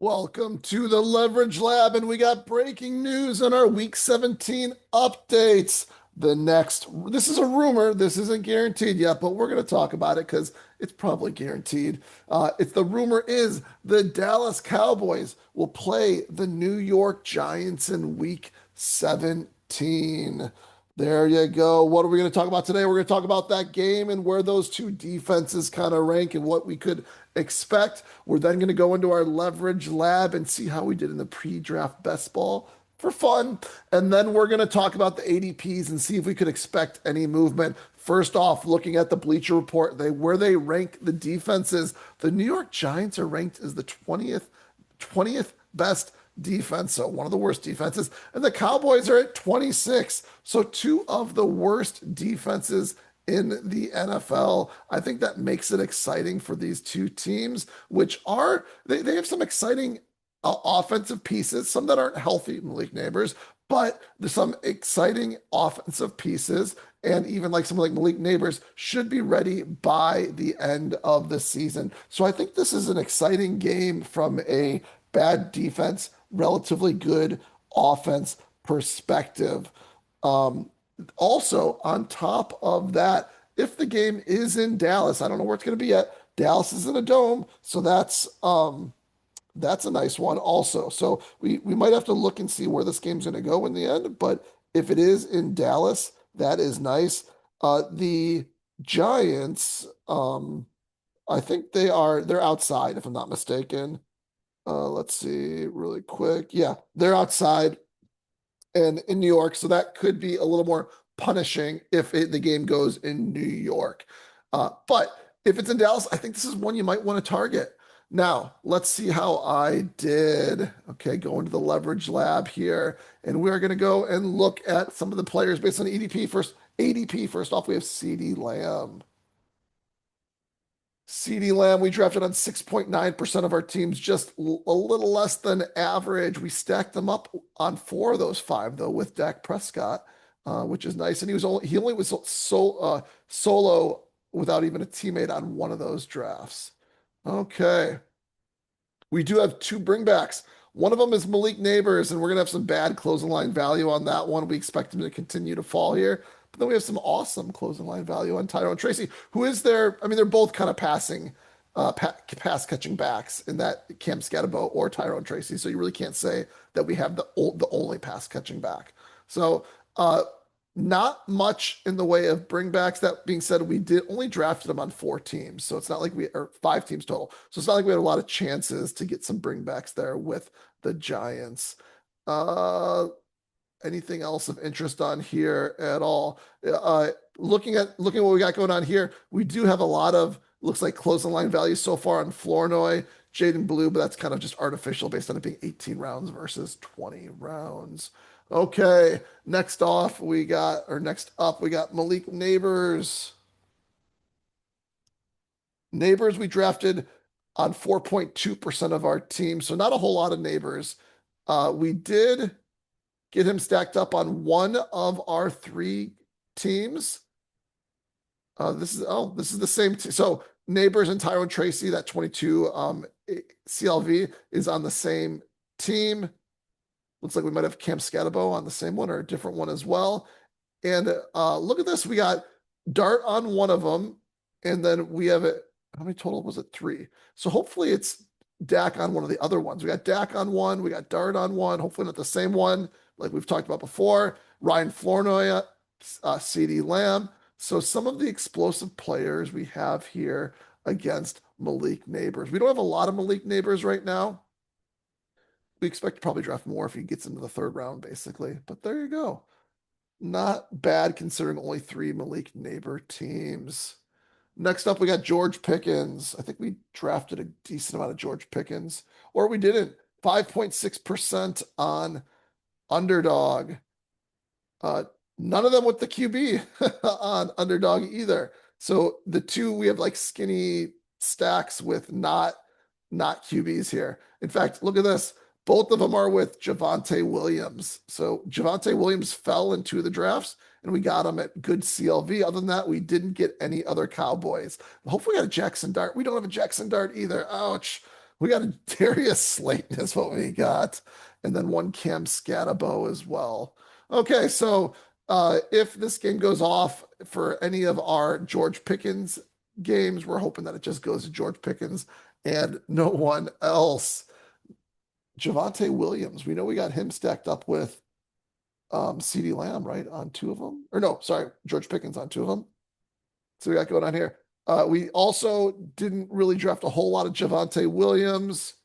Welcome to the Leverage Lab, and we got breaking news on our Week 17 updates. This is a rumor, this isn't guaranteed yet, but we're going to talk about it because it's probably guaranteed. The rumor is the Dallas Cowboys will play the New York Giants in Week 17. There you go. What are we going to talk about today? We're going to talk about that game and where those two defenses kind of rank and what we could expect. We're then going to go into our leverage lab and see how we did in the pre-draft best ball for fun. And then we're going to talk about the ADPs and see if we could expect any movement. First off, looking at the Bleacher Report, where they rank the defenses, the New York Giants are ranked as the 20th best defense, so one of the worst defenses, and the Cowboys are at 26. So two of the worst defenses in the NFL. I think that makes it exciting for these two teams, which are they have some exciting offensive pieces, some that aren't healthy, Malik Neighbors, but there's some exciting offensive pieces. And even like someone like Malik Neighbors should be ready by the end of the season. So I think this is an exciting game from a bad defense, relatively good offense perspective. Um, Also, on top of that, if the game is in Dallas, I don't know where it's going to be yet. Dallas is in a dome, so that's a nice one also. So we might have to look and see where this game's going to go in the end. But if it is in Dallas, that is nice. The Giants, I think they're outside, if I'm not mistaken. Let's see really quick. Yeah, they're outside and in New York, so that could be a little more punishing if the game goes in New York. But if it's in Dallas, I think this is one you might want to target. Now, let's see how I did. Okay, go into the leverage lab here, and we're going to go and look at some of the players based on ADP first. ADP first off, we have CeeDee Lamb. CeeDee Lamb, we drafted on 6.9% of our teams, just a little less than average. We stacked them up on four of those five, though, with Dak Prescott, which is nice. And he only was solo without even a teammate on one of those drafts. Okay. We do have two bringbacks. One of them is Malik Neighbors, and we're going to have some bad closing line value on that one. We expect him to continue to fall here. But then we have some awesome closing line value on Tyrone Tracy, who is there. I mean, they're both kind of pass catching backs in that Cam Scatterbo or Tyrone Tracy. So you really can't say that we have the only pass catching back. So not much in the way of bringbacks. That being said, we did only drafted them on four teams. So it's not like or five teams total. So it's not like we had a lot of chances to get some bringbacks there with the Giants. Uh, Anything else of interest on here at all? Looking at what we got going on here, we do have a lot of looks like closing line values so far on Flournoy, Jaden Blue, but that's kind of just artificial based on it being 18 rounds versus 20 rounds. Okay, next up we got Malik Neighbors. Neighbors we drafted on 4.2% of our team, so not a whole lot of Neighbors. We did get him stacked up on one of our three teams. This is the same. So Neighbors and Tyrone Tracy, that 22 CLV is on the same team. Looks like we might have Cam Scatterbo on the same one or a different one as well. And look at this. We got Dart on one of them, and then we have it. How many total was it? Three. So hopefully it's Dak on one of the other ones. We got Dak on one. We got Dart on one. Hopefully not the same one like we've talked about before. Ryan Flournoy, CeeDee Lamb. So some of the explosive players we have here against Malik Neighbors. We don't have a lot of Malik Neighbors right now. We expect to probably draft more if he gets into the third round, basically. But there you go. Not bad considering only three Malik Neighbor teams. Next up, we got George Pickens. I think we drafted a decent amount of George Pickens, or we didn't. 5.6% on Underdog. None of them with the QB on Underdog either. So the two we have like skinny stacks with not QBs here. In fact, look at this. Both of them are with Javonte Williams. So Javonte Williams fell in two of the drafts, and we got him at good CLV. Other than that, we didn't get any other Cowboys. Hopefully we got a Jackson Dart. We don't have a Jackson Dart either. Ouch. We got a Darius Slayton is what we got, and then one Cam Scatabo as well. Okay, so if this game goes off for any of our George Pickens games, we're hoping that it just goes to George Pickens and no one else. Javonte Williams, we know we got him stacked up with CeeDee Lamb, right, on two of them. Or no, sorry, George Pickens on two of them. So we got going on here. We also didn't really draft a whole lot of Javonte Williams.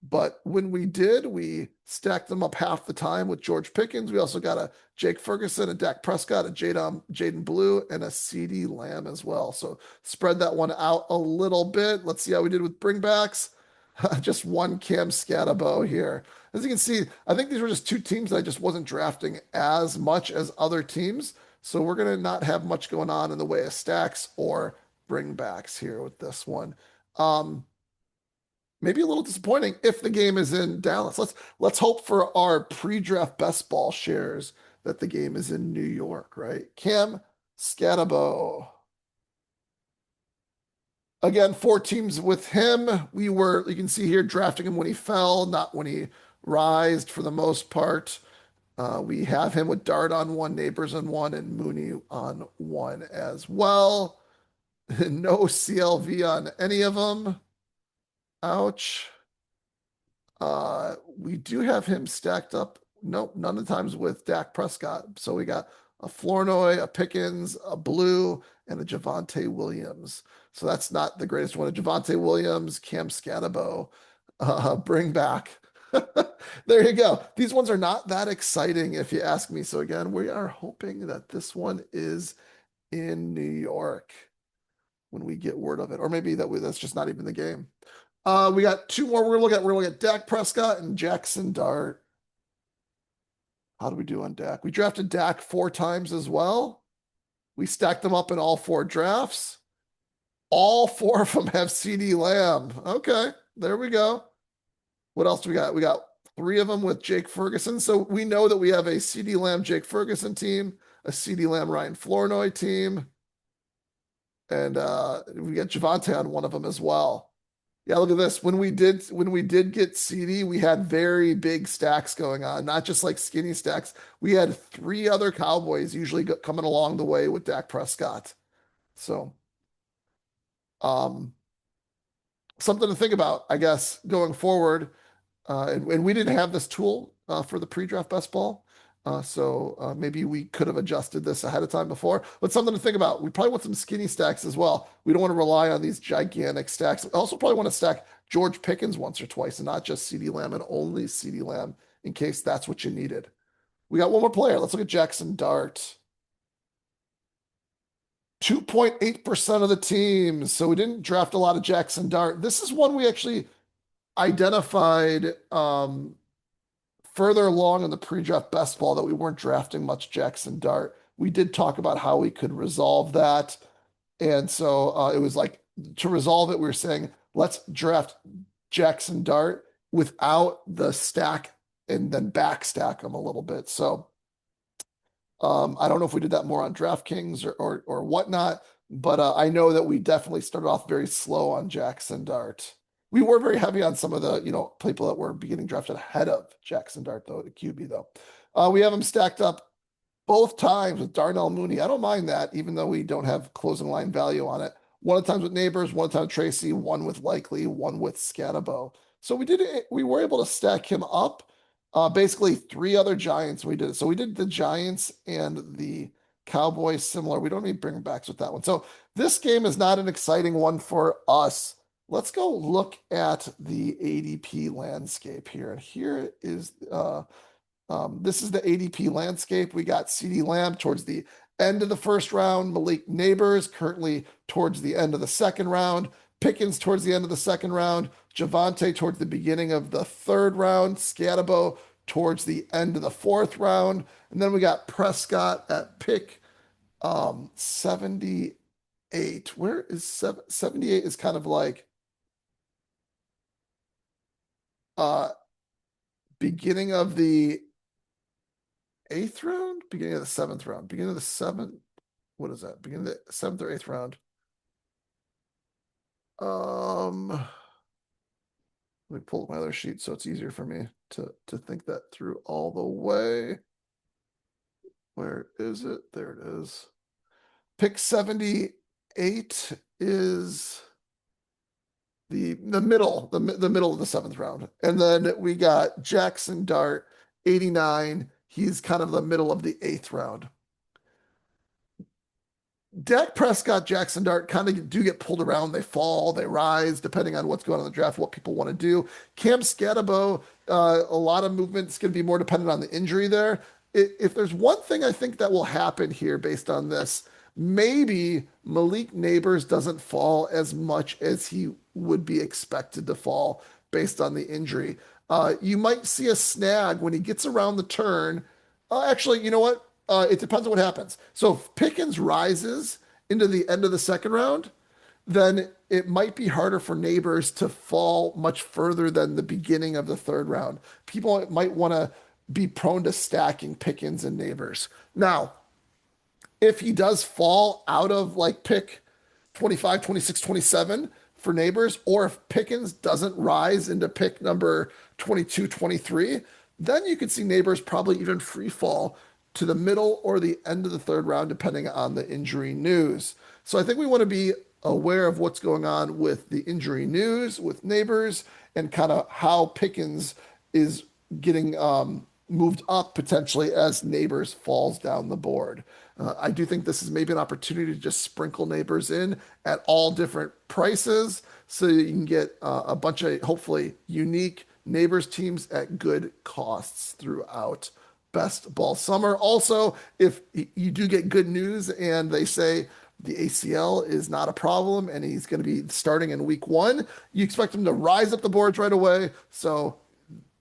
But when we did, we stacked them up half the time with George Pickens. We also got a Jake Ferguson, a Dak Prescott, a Jaden Blue, and a CeeDee Lamb as well. So spread that one out a little bit. Let's see how we did with bringbacks. Just one Cam Scatabo here. As you can see, I think these were just two teams that I just wasn't drafting as much as other teams. So we're going to not have much going on in the way of stacks or bringbacks here with this one. Maybe a little disappointing if the game is in Dallas. Let's hope for our pre-draft best ball shares that the game is in New York, right? Cam Scatabo. Again, four teams with him. We were, you can see here, drafting him when he fell, not when he rised for the most part. We have him with Dart on one, Neighbors on one, and Mooney on one as well. No CLV on any of them. Ouch. We do have him stacked up. Nope, none of the times with Dak Prescott. So we got a Flournoy, a Pickens, a Blue, and a Javonte Williams. So that's not the greatest one. A Javonte Williams, Cam Scatabo, bring back. There you go. These ones are not that exciting if you ask me. So again, we are hoping that this one is in New York when we get word of it, or maybe that's just not even the game. We got two more we're gonna look at. We're gonna look at Dak Prescott and Jackson Dart. How do we do on Dak? We drafted Dak 4 times as well. We stacked them up in all 4 drafts. All 4 of them have CeeDee Lamb. Okay, there we go. What else do we got? We got 3 of them with Jake Ferguson. So we know that we have a CeeDee Lamb Jake Ferguson team, a CeeDee Lamb Ryan Flournoy team, and we got Javonte on one of them as well. Yeah, look at this. When we did get CD, we had very big stacks going on, not just like skinny stacks. We had 3 other Cowboys usually coming along the way with Dak Prescott. So, um, something to think about, I guess, going forward. And we didn't have this tool for the pre-draft best ball. So maybe we could have adjusted this ahead of time before, but something to think about. We probably want some skinny stacks as well. We don't want to rely on these gigantic stacks. We also probably want to stack George Pickens once or twice and not just CeeDee Lamb and only CeeDee Lamb in case that's what you needed. We got one more player. Let's look at Jackson Dart. 2.8% of the teams. So we didn't draft a lot of Jackson Dart. This is one we actually identified further along in the pre-draft best ball that we weren't drafting much Jackson Dart. We did talk about how we could resolve that. And so it was like to resolve it, we were saying, let's draft Jackson Dart without the stack and then back stack them a little bit. So I don't know if we did that more on DraftKings or whatnot, but I know that we definitely started off very slow on Jackson Dart. We were very heavy on some of the, people that were beginning drafted ahead of Jackson Dart, though, at QB, though. We have them stacked up both times with Darnell Mooney. I don't mind that, even though we don't have closing line value on it. One of the times with Neighbors, one time with Tracy, one with Likely, one with Scatabo. So we were able to stack him up. Basically 3 other Giants we did it. So we did the Giants and the Cowboys similar. We don't need bring backs with that one. So this game is not an exciting one for us. Let's go look at the ADP landscape here. And here is this is the ADP landscape. We got CeeDee Lamb towards the end of the first round, Malik Neighbors currently towards the end of the second round, Pickens towards the end of the second round, Javonte towards the beginning of the third round, Scatabo towards the end of the fourth round, and then we got Prescott at pick 78. Where is 78 is kind of like uh beginning of the 8th round, beginning of the 7th round, beginning of the 7th. What is that? Beginning of the 7th or 8th round. Let me pull up my other sheet so it's easier for me to think that through all the way. Where is it? There it is. Pick 78 is the middle of the seventh round. And then we got Jackson Dart, 89. He's kind of the middle of the eighth round. Dak Prescott, Jackson Dart kind of do get pulled around. They fall, they rise, depending on what's going on in the draft, what people want to do. Cam Scatabo, a lot of movement's going to be more dependent on the injury there. If there's one thing I think that will happen here based on this, maybe Malik Neighbors doesn't fall as much as he would be expected to fall based on the injury. You might see a snag when he gets around the turn. Actually, you know what? It depends on what happens. So if Pickens rises into the end of the second round, then it might be harder for Neighbors to fall much further than the beginning of the third round. People might want to be prone to stacking Pickens and Neighbors. Now, if he does fall out of like pick 25, 26, 27 for Neighbors, or if Pickens doesn't rise into pick number 22, 23, then you could see Neighbors probably even free fall to the middle or the end of the third round, depending on the injury news. So I think we want to be aware of what's going on with the injury news, with Neighbors, and kind of how Pickens is getting moved up potentially as Neighbors falls down the board. I do think this is maybe an opportunity to just sprinkle Neighbors in at all different prices so you can get a bunch of hopefully unique Neighbors teams at good costs throughout best ball summer. Also, if you do get good news and they say the ACL is not a problem and he's going to be starting in week one, you expect him to rise up the boards right away. So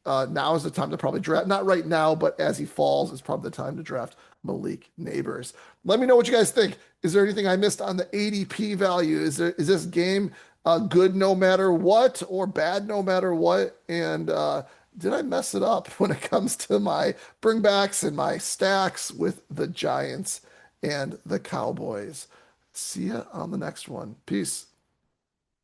now is the time to probably draft. Not right now, but as he falls, is probably the time to draft Malik Neighbors. Let me know what you guys think. Is there anything I missed on the ADP value? Is this game good no matter what or bad no matter what? And did I mess it up when it comes to my bringbacks and my stacks with the Giants and the Cowboys? See ya on the next one. Peace.